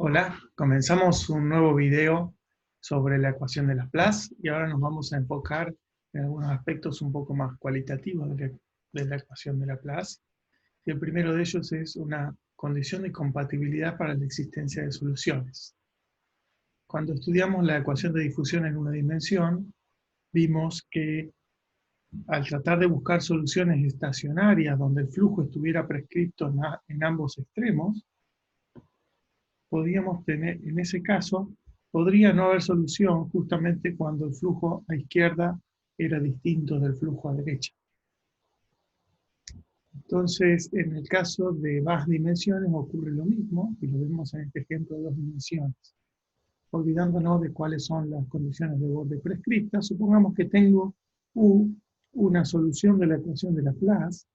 Hola, comenzamos un nuevo video sobre la ecuación de Laplace y ahora nos vamos a enfocar en algunos aspectos un poco más cualitativos de la ecuación de Laplace. Y el primero de ellos es una condición de compatibilidad para la existencia de soluciones. Cuando estudiamos la ecuación de difusión en una dimensión, vimos que al tratar de buscar soluciones estacionarias donde el flujo estuviera prescripto en ambos extremos, podíamos tener, en ese caso, podría no haber solución justamente cuando el flujo a izquierda era distinto del flujo a derecha. Entonces, en el caso de más dimensiones ocurre lo mismo, y lo vemos en este ejemplo de 2 dimensiones. Olvidándonos de cuáles son las condiciones de borde prescriptas, supongamos que tengo una solución de la ecuación de Laplace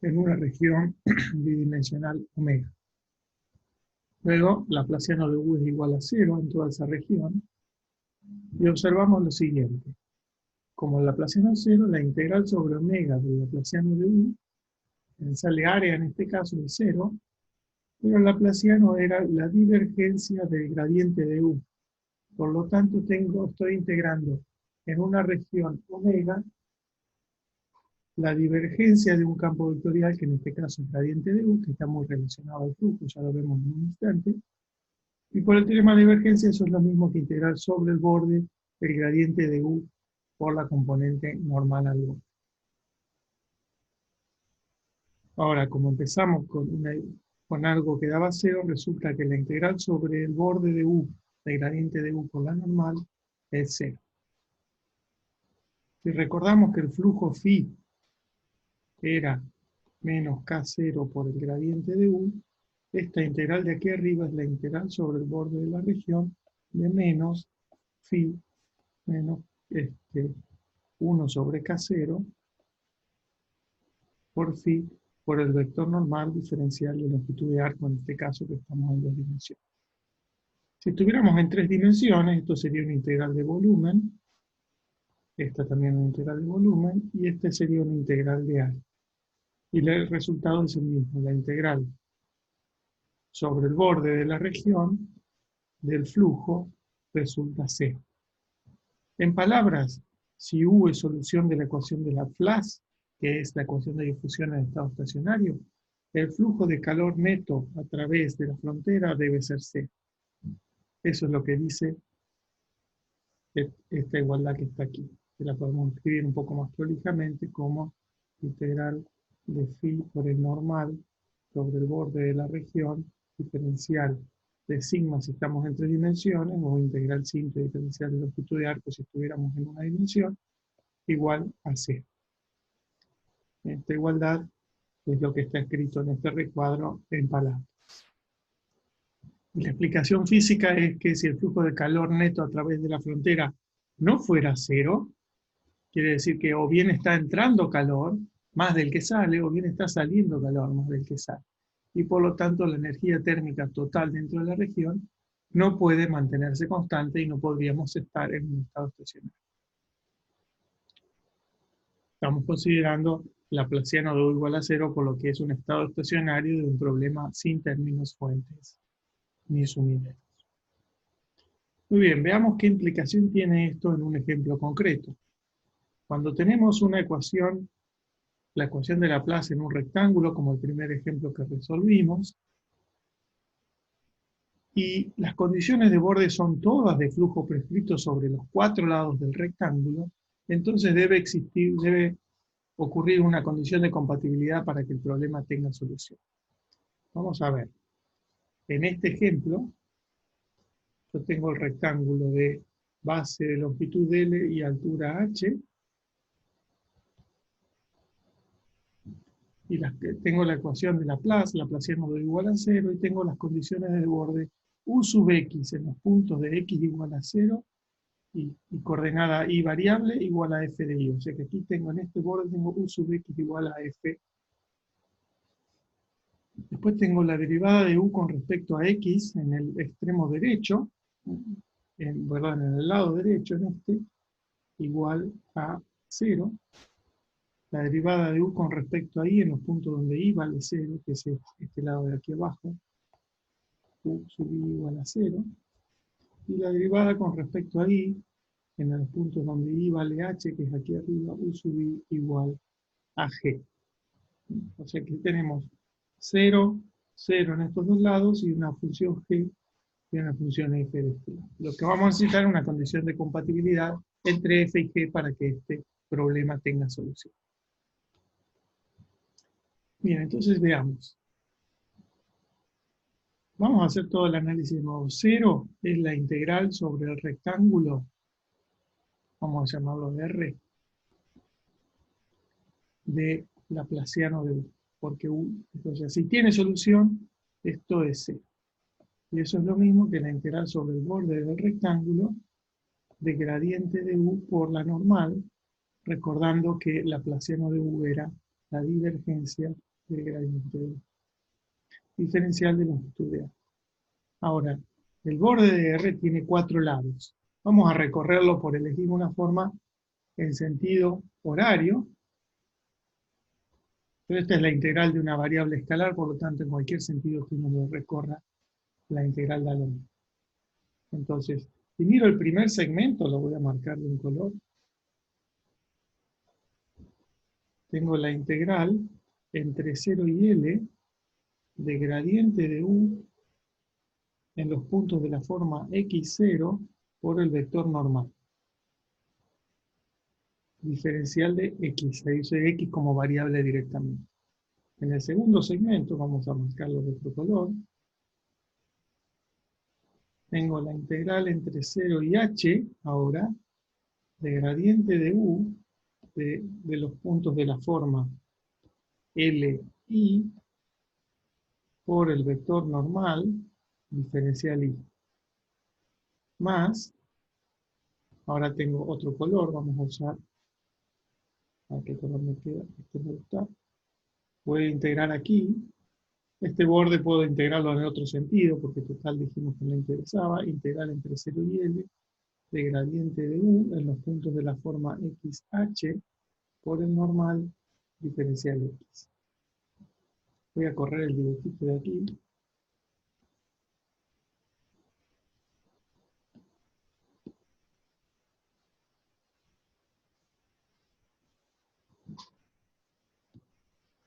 en una región bidimensional omega. Luego, Laplaciano de U es igual a 0 en toda esa región, y observamos lo siguiente. Como el Laplaciano es 0, la integral sobre omega del Laplaciano de U, sale área en este caso de 0, pero el Laplaciano era la divergencia del gradiente de U. Por lo tanto, estoy integrando en una región omega la divergencia de un campo vectorial, que en este caso es gradiente de U, que está muy relacionado al flujo, ya lo vemos en un instante. Y por el teorema de divergencia, eso es lo mismo que integrar sobre el borde el gradiente de U por la componente normal al borde. Ahora, como empezamos con algo que daba 0, resulta que la integral sobre el borde de U, del gradiente de U por la normal, es 0. Si recordamos que el flujo phi era menos K0 por el gradiente de U, esta integral de aquí arriba es la integral sobre el borde de la región de menos phi menos 1 sobre K0 por phi por el vector normal diferencial de longitud de arco, en este caso que estamos en 2 dimensiones. Si estuviéramos en 3 dimensiones, esto sería una integral de volumen, esta también una integral de volumen, y este sería una integral de área. Y el resultado es el mismo, la integral sobre el borde de la región del flujo resulta 0. En palabras, si U es solución de la ecuación de Laplace, que es la ecuación de difusión en estado estacionario, el flujo de calor neto a través de la frontera debe ser 0. Eso es lo que dice esta igualdad que está aquí, que la podemos escribir un poco más prolijamente como integral de phi por el normal sobre el borde de la región diferencial de sigma si estamos en 3 dimensiones, o integral simple diferencial de longitud de arco si estuviéramos en una dimensión, igual a 0. Esta igualdad es lo que está escrito en este recuadro en palabras. Y la explicación física es que si el flujo de calor neto a través de la frontera no fuera 0, quiere decir que o bien está entrando calor más del que sale, o bien está saliendo calor más del que sale. Y por lo tanto la energía térmica total dentro de la región no puede mantenerse constante y no podríamos estar en un estado estacionario. Estamos considerando Laplaciano de U igual a 0, por lo que es un estado estacionario de un problema sin términos fuentes ni sumideros. Muy bien, veamos qué implicación tiene esto en un ejemplo concreto. Cuando tenemos una ecuación, la ecuación de Laplace en un rectángulo, como el primer ejemplo que resolvimos, y las condiciones de borde son todas de flujo prescrito sobre los 4 lados del rectángulo, entonces debe ocurrir una condición de compatibilidad para que el problema tenga solución. Vamos a ver. En este ejemplo, yo tengo el rectángulo de base de longitud L y altura H, y tengo la ecuación de Laplace, Laplaciano de igual a 0, y tengo las condiciones de borde U sub x en los puntos de x igual a 0 y coordenada y variable igual a f de y. O sea que aquí tengo, en este borde tengo U sub x igual a f. Después tengo la derivada de U con respecto a x en el extremo derecho, en el lado derecho en este, igual a 0. La derivada de U con respecto a y en los puntos donde y vale 0, que es este lado de aquí abajo, u sub i igual a 0, y la derivada con respecto a i, en los puntos donde i vale h, que es aquí arriba, u sub i igual a g. O sea que tenemos 0, 0 en estos dos lados y una función g y una función f de este lado. Lo que vamos a necesitar es una condición de compatibilidad entre f y g para que este problema tenga solución. Bien, entonces veamos. Vamos a hacer todo el análisis de nuevo. 0 es la integral sobre el rectángulo, vamos a llamarlo R, de Laplaciano de U. Porque U, entonces, si tiene solución, esto es 0. Y eso es lo mismo que la integral sobre el borde del rectángulo de gradiente de U por la normal, recordando que Laplaciano de U era la divergencia del gradiente de U. Diferencial de longitud de A. Ahora, el borde de R tiene 4 lados. Vamos a recorrerlo por elegir una forma en sentido horario. Pero esta es la integral de una variable escalar, por lo tanto, en cualquier sentido que uno lo recorra, la integral da lo mismo. Entonces, si miro el primer segmento, lo voy a marcar de un color. Tengo la integral entre 0 y L de gradiente de U en los puntos de la forma x0 por el vector normal. Diferencial de x, ahí uso x como variable directamente. En el segundo segmento, vamos a marcarlo de otro color, tengo la integral entre 0 y h, ahora, de gradiente de u, de los puntos de la forma L, I, por el vector normal, diferencial I. Más, ahora tengo otro color, vamos a usar, ¿a qué color me queda? Este me gusta. Voy a integrar aquí. Este borde puedo integrarlo en otro sentido, porque total dijimos que me interesaba. Integral entre 0 y L de gradiente de U en los puntos de la forma XH por el normal diferencial X. Voy a correr el dibujito de aquí.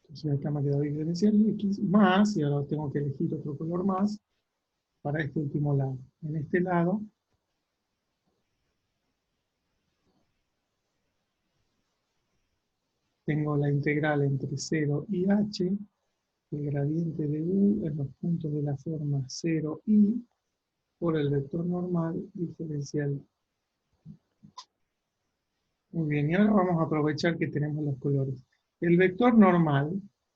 Entonces acá me ha quedado diferencial X más, y ahora tengo que elegir otro color más para este último lado. En este lado tengo la integral entre 0 y h, el gradiente de u en los puntos de la forma 0i por el vector normal diferencial. Muy bien, y ahora vamos a aprovechar que tenemos los colores. El vector normal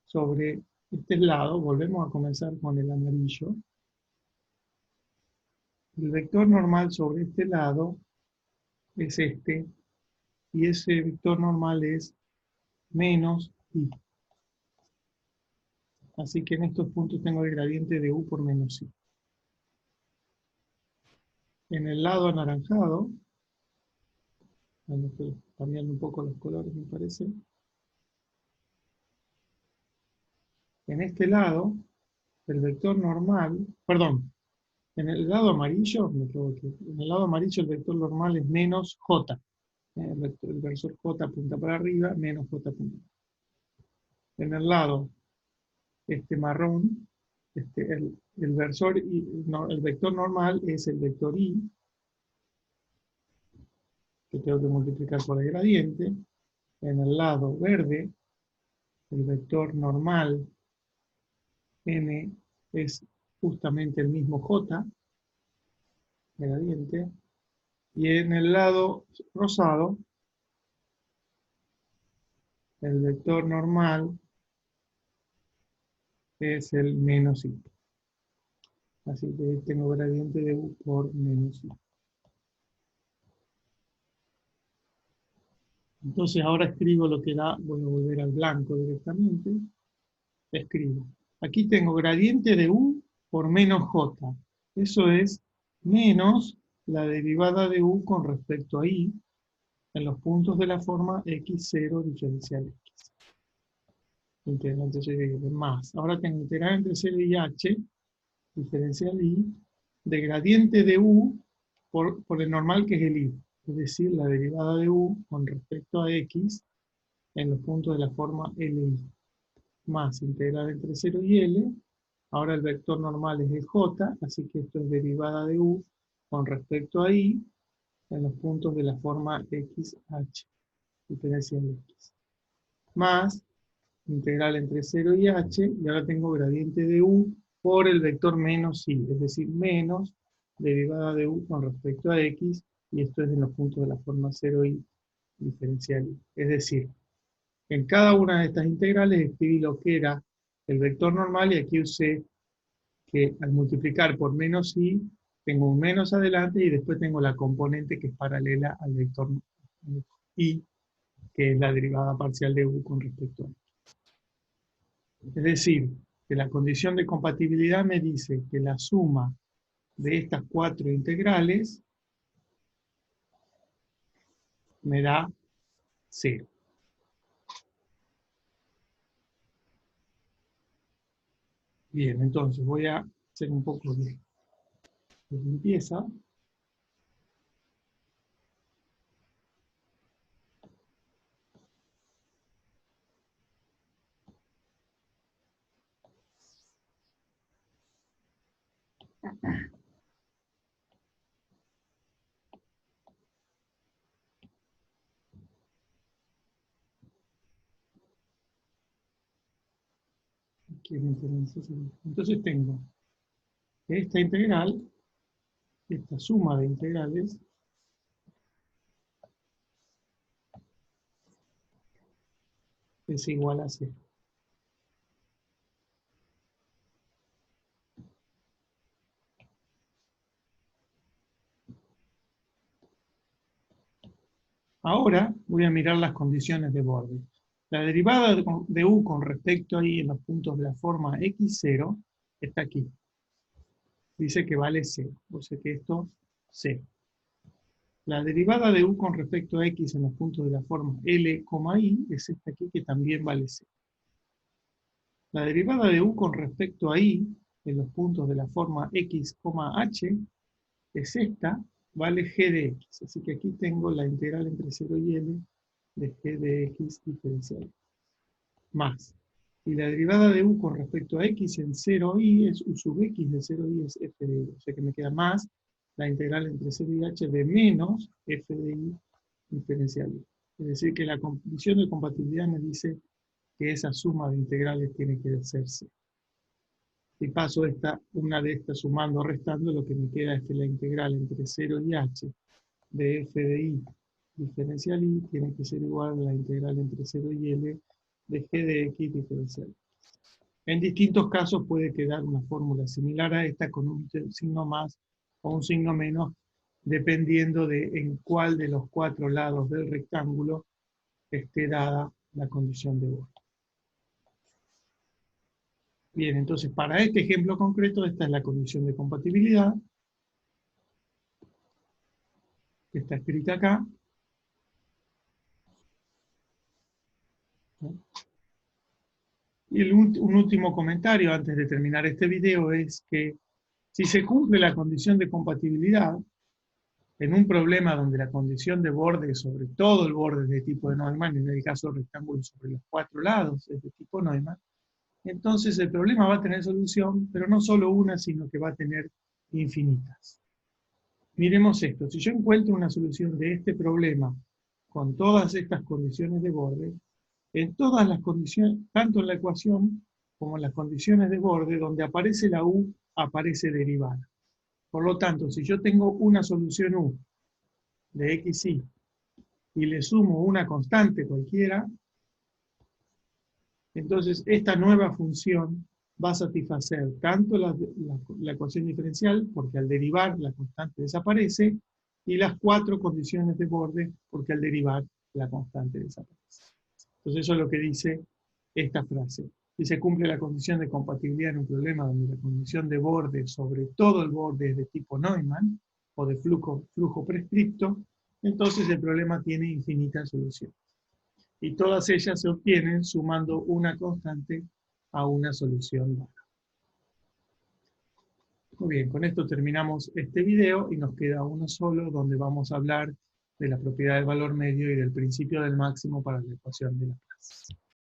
sobre este lado, volvemos a comenzar con el amarillo. El vector normal sobre este lado es este, y ese vector normal es menos i. Así que en estos puntos tengo el gradiente de u por menos i. En el lado anaranjado, estoy cambiando un poco los colores me parece. En este lado, el vector normal, perdón, en el lado amarillo, me equivoqué, en el lado amarillo el vector normal es menos j. El versor j apunta para arriba, menos j apunta para arriba. En el lado marrón, el vector normal es el vector i, que tengo que multiplicar por el gradiente. En el lado verde, el vector normal n es justamente el mismo j, gradiente. Y en el lado rosado, el vector normal es el menos i. Así que tengo gradiente de u por menos i. Entonces ahora escribo lo que da, voy a volver al blanco directamente. Escribo. Aquí tengo gradiente de u por menos j. Eso es menos la derivada de u con respecto a i en los puntos de la forma x0 diferencial x. Entonces más. Ahora tengo integral entre 0 y h diferencial I, de gradiente de U por el normal que es el I. Es decir, la derivada de U con respecto a X en los puntos de la forma LI. Más integral entre 0 y L. Ahora el vector normal es el J, así que esto es derivada de U con respecto a I en los puntos de la forma XH, diferencial X. Más integral entre 0 y H, y ahora tengo gradiente de U por el vector menos I, es decir, menos derivada de U con respecto a X, y esto es en los puntos de la forma 0i diferencial I. Es decir, en cada una de estas integrales escribí lo que era el vector normal, y aquí usé que al multiplicar por menos I, tengo un menos adelante, y después tengo la componente que es paralela al vector I, que es la derivada parcial de U con respecto a I. Es decir, que la condición de compatibilidad me dice que la suma de estas cuatro integrales me da 0. Bien, entonces voy a hacer un poco de limpieza. Entonces tengo esta integral, esta suma de integrales, es igual a 0. Ahora voy a mirar las condiciones de borde. La derivada de U con respecto a I en los puntos de la forma x0 está aquí. Dice que vale 0, o sea que esto 0. La derivada de U con respecto a X en los puntos de la forma L, I es esta aquí que también vale 0. La derivada de U con respecto a I en los puntos de la forma X, H es esta, vale G de X. Así que aquí tengo la integral entre 0 y L de G de X diferencial. Más. Y la derivada de U con respecto a X en 0i es U sub X de 0i es f de I. O sea que me queda más la integral entre 0 y h de menos f de I diferencial I. Es decir, que la condición de compatibilidad me dice que esa suma de integrales tiene que ser C. Si paso una de estas sumando o restando, lo que me queda es que la integral entre 0 y h de f de I diferencial I tiene que ser igual a la integral entre 0 y L de G de X diferencial. En distintos casos puede quedar una fórmula similar a esta con un signo más o un signo menos, dependiendo de en cuál de los cuatro lados del rectángulo esté dada la condición de borde. Bien, entonces para este ejemplo concreto, esta es la condición de compatibilidad, que está escrita acá. Y un último comentario antes de terminar este video es que si se cumple la condición de compatibilidad, en un problema donde la condición de borde sobre todo el borde es de tipo de Neumann, en el caso del rectángulo sobre los cuatro lados es de tipo Neumann, entonces el problema va a tener solución, pero no solo una, sino que va a tener infinitas. Miremos esto, si yo encuentro una solución de este problema con todas estas condiciones de borde, en todas las condiciones, tanto en la ecuación como en las condiciones de borde, donde aparece la U, aparece derivada. Por lo tanto, si yo tengo una solución U de xy y le sumo una constante cualquiera, entonces esta nueva función va a satisfacer tanto la ecuación diferencial, porque al derivar la constante desaparece, y las cuatro condiciones de borde, porque al derivar la constante desaparece. Entonces eso es lo que dice esta frase. Si se cumple la condición de compatibilidad en un problema donde la condición de borde sobre todo el borde es de tipo Neumann, o de flujo prescripto, entonces el problema tiene infinitas soluciones. Y todas ellas se obtienen sumando una constante a una solución dada. Muy bien, con esto terminamos este video y nos queda uno solo donde vamos a hablar de la propiedad del valor medio y del principio del máximo para la ecuación de Laplace.